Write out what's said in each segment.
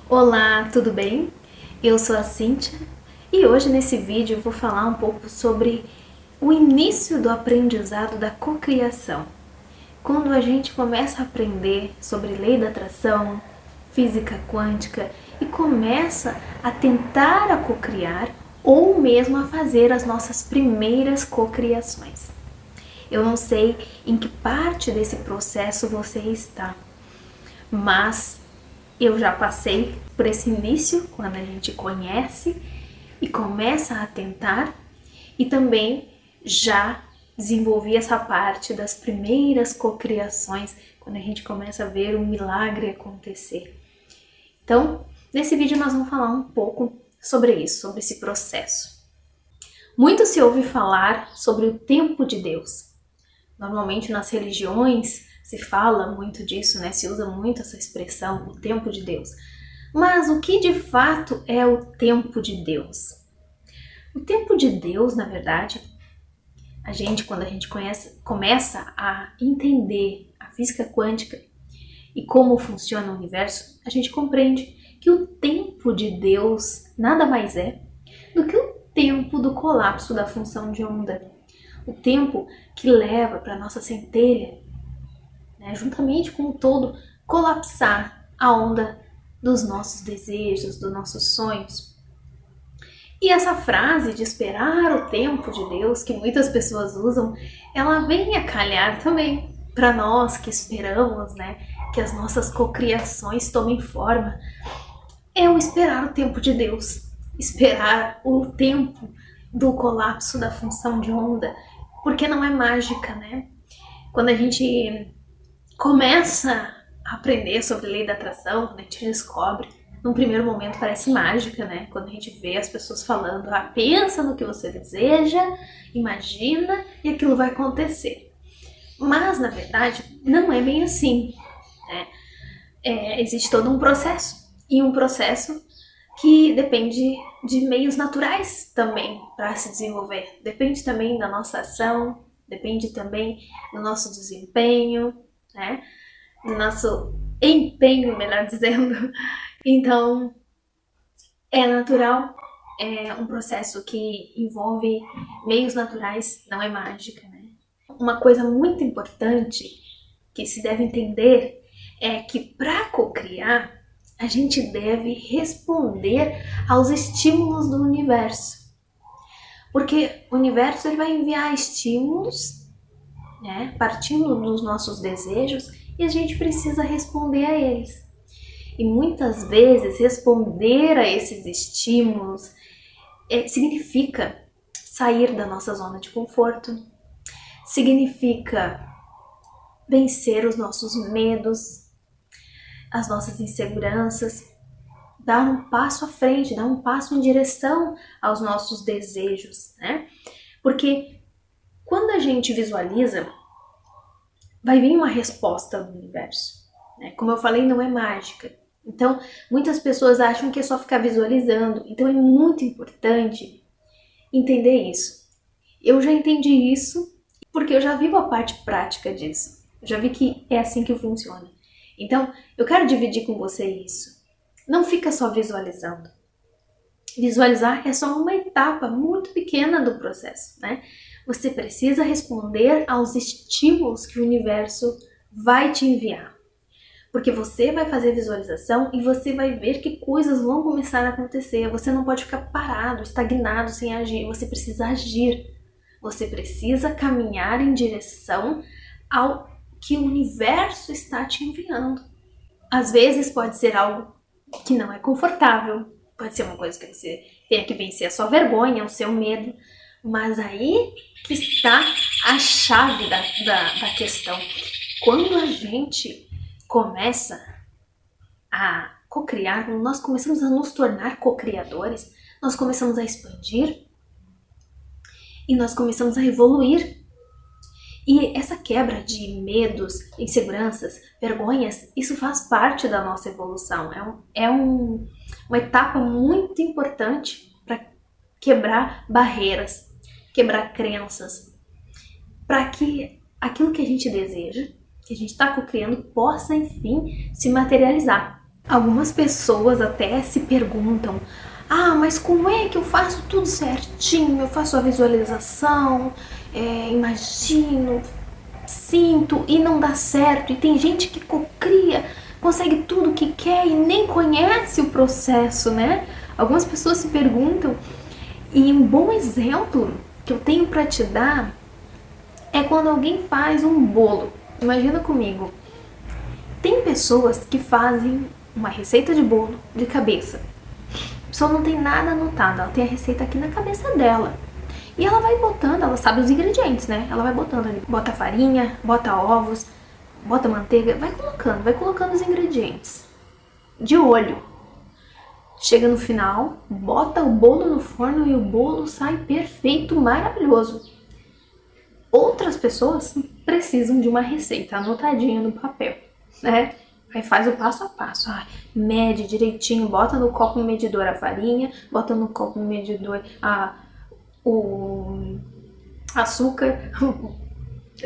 Olá, tudo bem? Eu sou a Cíntia e hoje nesse vídeo eu vou falar um pouco sobre o início do aprendizado da cocriação. Quando a gente começa a aprender sobre lei da atração, física quântica e começa a tentar a cocriar ou mesmo a fazer as nossas primeiras cocriações. Eu não sei em que parte desse processo você está, mas eu já passei por esse início, quando a gente conhece e começa a tentar, e também já desenvolvi essa parte das primeiras cocriações, quando a gente começa a ver um milagre acontecer. Então, nesse vídeo nós vamos falar um pouco sobre isso, sobre esse processo. Muito se ouve falar sobre o tempo de Deus. Normalmente nas religiões se fala muito disso, né? Se usa muito essa expressão, o tempo de Deus. Mas o que de fato é o tempo de Deus? O tempo de Deus, na verdade, quando a gente começa a entender a física quântica e como funciona o universo, a gente compreende que o tempo de Deus nada mais é do que o tempo do colapso da função de onda. O tempo que leva para a nossa centelha, né, juntamente com o todo, colapsar a onda dos nossos desejos, dos nossos sonhos. E essa frase de esperar o tempo de Deus, que muitas pessoas usam, ela vem a calhar também para nós que esperamos, né, que as nossas cocriações tomem forma. É o esperar o tempo de Deus, esperar o tempo do colapso da função de onda, porque não é mágica, né? Quando a gente começa a aprender sobre a lei da atração, quando a gente descobre, num primeiro momento parece mágica, né? Quando a gente vê as pessoas falando, pensa no que você deseja, imagina e aquilo vai acontecer. Mas, na verdade, não é bem assim, né? Existe todo um processo, e um processo que depende de meios naturais também para se desenvolver. Depende também da nossa ação, depende também do nosso desempenho, né? Do nosso empenho, melhor dizendo. Então, é natural, é um processo que envolve meios naturais, não é mágica, né? Uma coisa muito importante que se deve entender é que para cocriar, a gente deve responder aos estímulos do universo. Porque o universo ele vai enviar estímulos, né, partindo dos nossos desejos, e a gente precisa responder a eles. E muitas vezes responder a esses estímulos significa sair da nossa zona de conforto, significa vencer os nossos medos, as nossas inseguranças, dar um passo à frente, dar um passo em direção aos nossos desejos, né? Porque quando a gente visualiza, vai vir uma resposta do universo, né? Como eu falei, não é mágica. Então, muitas pessoas acham que é só ficar visualizando. Então, é muito importante entender isso. Eu já entendi isso porque eu já vivo a parte prática disso. Eu já vi que é assim que funciona. Então, eu quero dividir com você isso. Não fica só visualizando. Visualizar é só uma etapa muito pequena do processo, né? Você precisa responder aos estímulos que o universo vai te enviar. Porque você vai fazer visualização e você vai ver que coisas vão começar a acontecer. Você não pode ficar parado, estagnado, sem agir. Você precisa agir. Você precisa caminhar em direção ao que o universo está te enviando. Às vezes pode ser algo que não é confortável, pode ser uma coisa que você tenha que vencer a sua vergonha, o seu medo, mas aí que está a chave da questão. Quando a gente começa a cocriar, quando nós começamos a nos tornar cocriadores, nós começamos a expandir e nós começamos a evoluir. E essa quebra de medos, inseguranças, vergonhas, isso faz parte da nossa evolução. Uma etapa muito importante para quebrar barreiras, quebrar crenças, para que aquilo que a gente deseja, que a gente está cocriando, possa, enfim, se materializar. Algumas pessoas até se perguntam: ah, mas como é que eu faço tudo certinho? Eu faço a visualização, imagino, sinto e não dá certo. E tem gente que cocria, consegue tudo que quer e nem conhece o processo, né? Algumas pessoas se perguntam, e um bom exemplo que eu tenho para te dar é quando alguém faz um bolo. Imagina comigo, tem pessoas que fazem uma receita de bolo de cabeça. A pessoa não tem nada anotado, ela tem a receita aqui na cabeça dela. E ela vai botando, ela sabe os ingredientes, né? Ela vai botando ali, bota farinha, bota ovos, bota manteiga, vai colocando os ingredientes. De olho. Chega no final, bota o bolo no forno e o bolo sai perfeito, maravilhoso. Outras pessoas precisam de uma receita anotadinha no papel, né? Aí faz o passo a passo, mede direitinho, bota no copo medidor a farinha, bota no copo medidor o açúcar,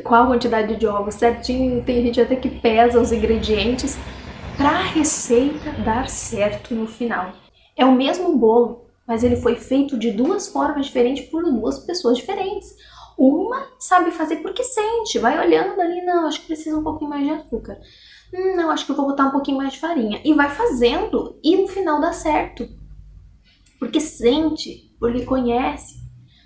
qual a quantidade de ovos certinho, tem gente até que pesa os ingredientes para a receita dar certo no final. É o mesmo bolo, mas ele foi feito de duas formas diferentes por duas pessoas diferentes. Uma sabe fazer porque sente, vai olhando ali, não, acho que precisa um pouquinho mais de açúcar. Não, acho que eu vou botar um pouquinho mais de farinha. E vai fazendo, e no final dá certo. Porque sente, porque conhece,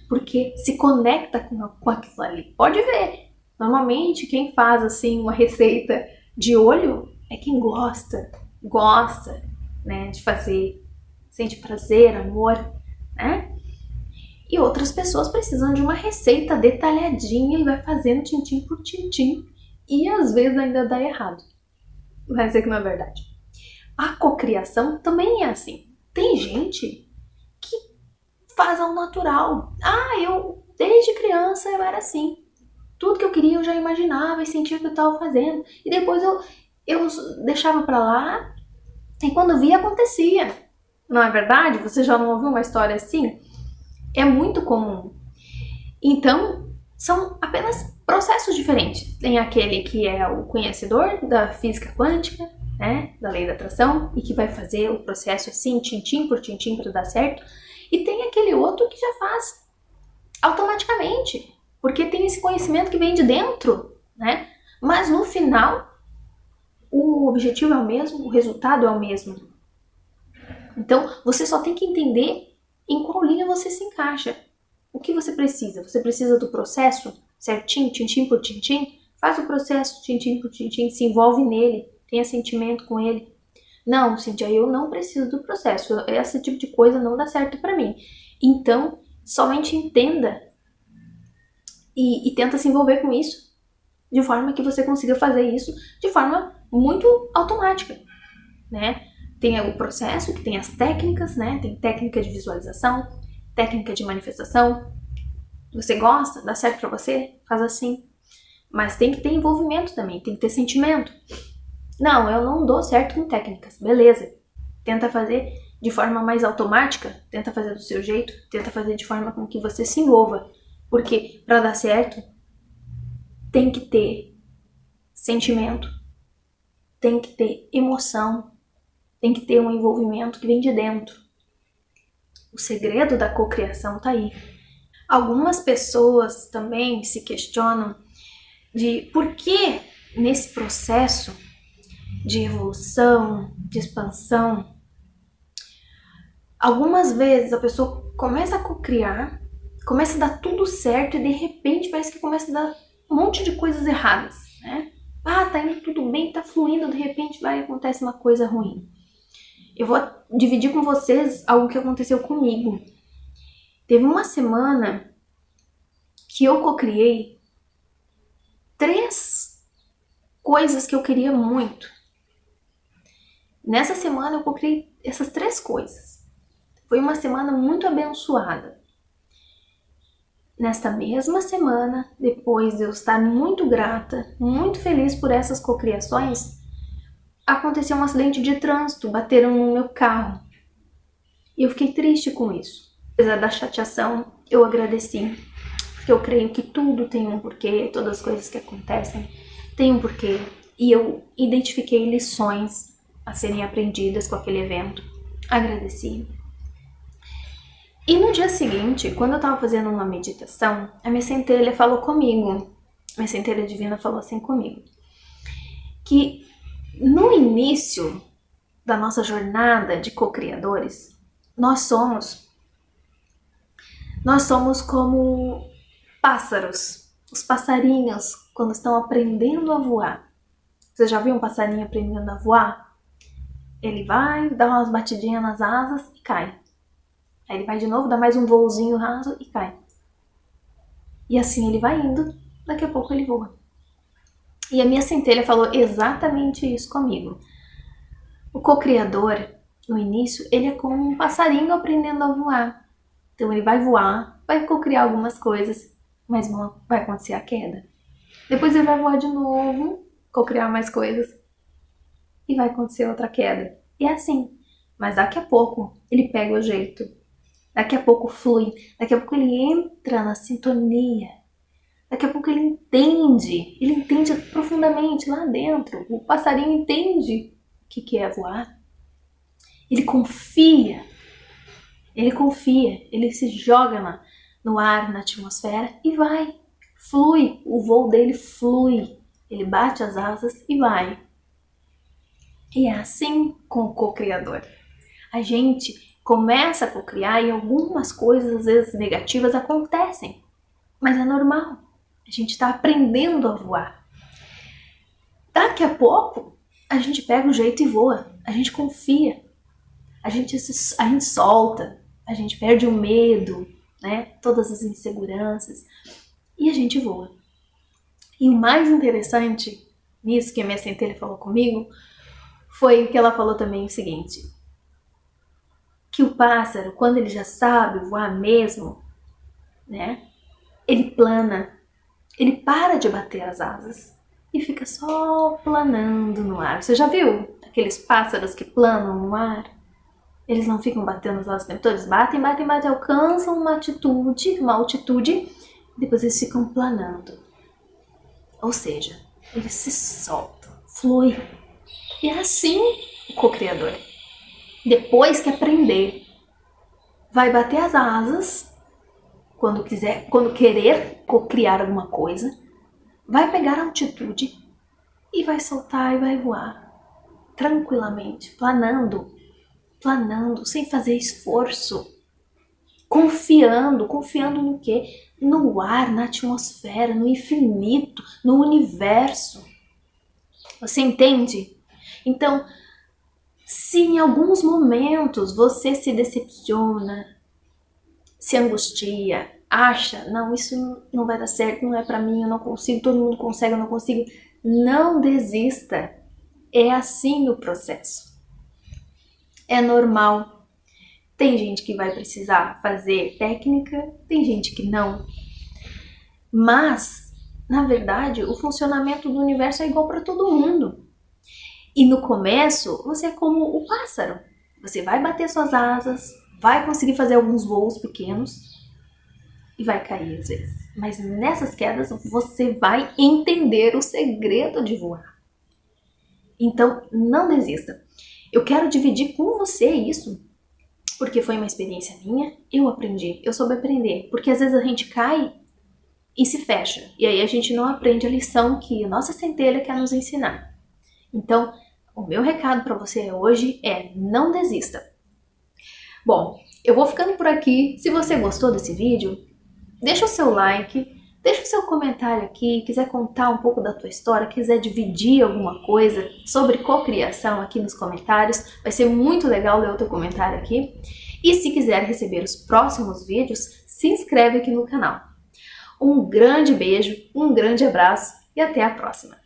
porque se conecta com aquilo ali. Pode ver. Normalmente, quem faz assim uma receita de olho é quem gosta, né, de fazer, sente prazer, amor, né? E outras pessoas precisam de uma receita detalhadinha e vai fazendo tintim por tintim e às vezes ainda dá errado. Vai dizer que não é verdade. A cocriação também é assim. Tem gente que faz ao natural. Eu desde criança eu era assim. Tudo que eu queria eu já imaginava e sentia que eu estava fazendo. E depois eu deixava pra lá e quando via acontecia. Não é verdade? Você já não ouviu uma história assim? É muito comum. Então, são apenas processos diferentes. Tem aquele que é o conhecedor da física quântica, né, da lei da atração, e que vai fazer o processo assim, tintim por tintim para dar certo. E tem aquele outro que já faz automaticamente, porque tem esse conhecimento que vem de dentro, né? Mas no final, o objetivo é o mesmo, o resultado é o mesmo. Então, você só tem que entender em qual linha você se encaixa. O que você precisa? Você precisa do processo certinho, tintim por tintim? Faz o processo tintim por tintim, se envolve nele, tenha sentimento com ele. Não, Cíntia, eu não preciso do processo, esse tipo de coisa não dá certo pra mim. Então, somente entenda e tenta se envolver com isso, de forma que você consiga fazer isso de forma muito automática, né? Tem o processo, que tem as técnicas, né? Tem técnica de visualização, técnica de manifestação. Você gosta? Dá certo pra você? Faz assim. Mas tem que ter envolvimento também, tem que ter sentimento. Não, eu não dou certo com técnicas. Beleza. Tenta fazer de forma mais automática, tenta fazer do seu jeito, tenta fazer de forma com que você se envolva. Porque para dar certo, tem que ter sentimento, tem que ter emoção, tem que ter um envolvimento que vem de dentro. O segredo da cocriação tá aí. Algumas pessoas também se questionam de por que nesse processo de evolução, de expansão, algumas vezes a pessoa começa a cocriar, começa a dar tudo certo e de repente parece que começa a dar um monte de coisas erradas, né? Tá indo tudo bem, tá fluindo, de repente acontece uma coisa ruim. Eu vou dividir com vocês algo que aconteceu comigo. Teve uma semana que eu cocriei 3 coisas que eu queria muito. Nessa semana eu cocriei essas 3 coisas. Foi uma semana muito abençoada. Nesta mesma semana, depois de eu estar muito grata, muito feliz por essas cocriações, aconteceu um acidente de trânsito, bateram no meu carro. E eu fiquei triste com isso. Apesar da chateação, eu agradeci, porque eu creio que tudo tem um porquê, todas as coisas que acontecem têm um porquê. E eu identifiquei lições a serem aprendidas com aquele evento. Agradeci. E no dia seguinte, quando eu estava fazendo uma meditação, a minha centelha falou comigo, minha centelha divina falou assim comigo, que no início da nossa jornada de co-criadores, nós somos como pássaros, os passarinhos quando estão aprendendo a voar. Você já viu um passarinho aprendendo a voar? Ele vai, dá umas batidinhas nas asas e cai. Aí ele vai de novo, dá mais um voozinho raso e cai. E assim ele vai indo, daqui a pouco ele voa. E a minha centelha falou exatamente isso comigo. O co-criador, no início, ele é como um passarinho aprendendo a voar. Então ele vai voar, vai co-criar algumas coisas, mas vai acontecer a queda. Depois ele vai voar de novo, co-criar mais coisas, e vai acontecer outra queda. E é assim. Mas daqui a pouco ele pega o jeito. Daqui a pouco flui. Daqui a pouco ele entra na sintonia. Daqui a pouco ele entende profundamente lá dentro. O passarinho entende o que é voar. Ele confia, ele se joga no ar, na atmosfera e vai, flui, o voo dele flui, ele bate as asas e vai. E é assim com o co-criador. A gente começa a co-criar e algumas coisas, às vezes negativas, acontecem, mas é normal. A gente está aprendendo a voar. Daqui a pouco, a gente pega o jeito e voa. A gente confia. A gente solta. A gente perde o medo, né? Todas as inseguranças. E a gente voa. E o mais interessante nisso que a minha centelha falou comigo foi que ela falou também o seguinte. Que o pássaro, quando ele já sabe voar mesmo, né? Ele plana. Ele para de bater as asas e fica só planando no ar. Você já viu aqueles pássaros que planam no ar? Eles não ficam batendo as asas o tempo todo, eles batem, alcançam uma altitude, e depois eles ficam planando. Ou seja, eles se soltam, fluem. E é assim o co-criador. Depois que aprender, vai bater as asas, quando querer co-criar alguma coisa, vai pegar a altitude e vai soltar e vai voar tranquilamente, planando, sem fazer esforço, confiando no quê? No ar, na atmosfera, no infinito, no universo. Você entende? Então, se em alguns momentos você se decepciona, se angustia, acha, não, isso não vai dar certo, não é pra mim, eu não consigo, todo mundo consegue, eu não consigo. Não desista. É assim o processo. É normal. Tem gente que vai precisar fazer técnica, tem gente que não. Mas, na verdade, o funcionamento do universo é igual para todo mundo. E no começo, você é como o pássaro. Você vai bater suas asas, vai conseguir fazer alguns voos pequenos e vai cair às vezes. Mas nessas quedas você vai entender o segredo de voar. Então não desista. Eu quero dividir com você isso, porque foi uma experiência minha, eu aprendi, eu soube aprender. Porque às vezes a gente cai e se fecha. E aí a gente não aprende a lição que a nossa centelha quer nos ensinar. Então, o meu recado para você hoje é: não desista. Bom, eu vou ficando por aqui. Se você gostou desse vídeo, deixa o seu like, deixa o seu comentário aqui, quiser contar um pouco da tua história, quiser dividir alguma coisa sobre cocriação aqui nos comentários, vai ser muito legal ler o teu comentário aqui. E se quiser receber os próximos vídeos, se inscreve aqui no canal. Um grande beijo, um grande abraço e até a próxima!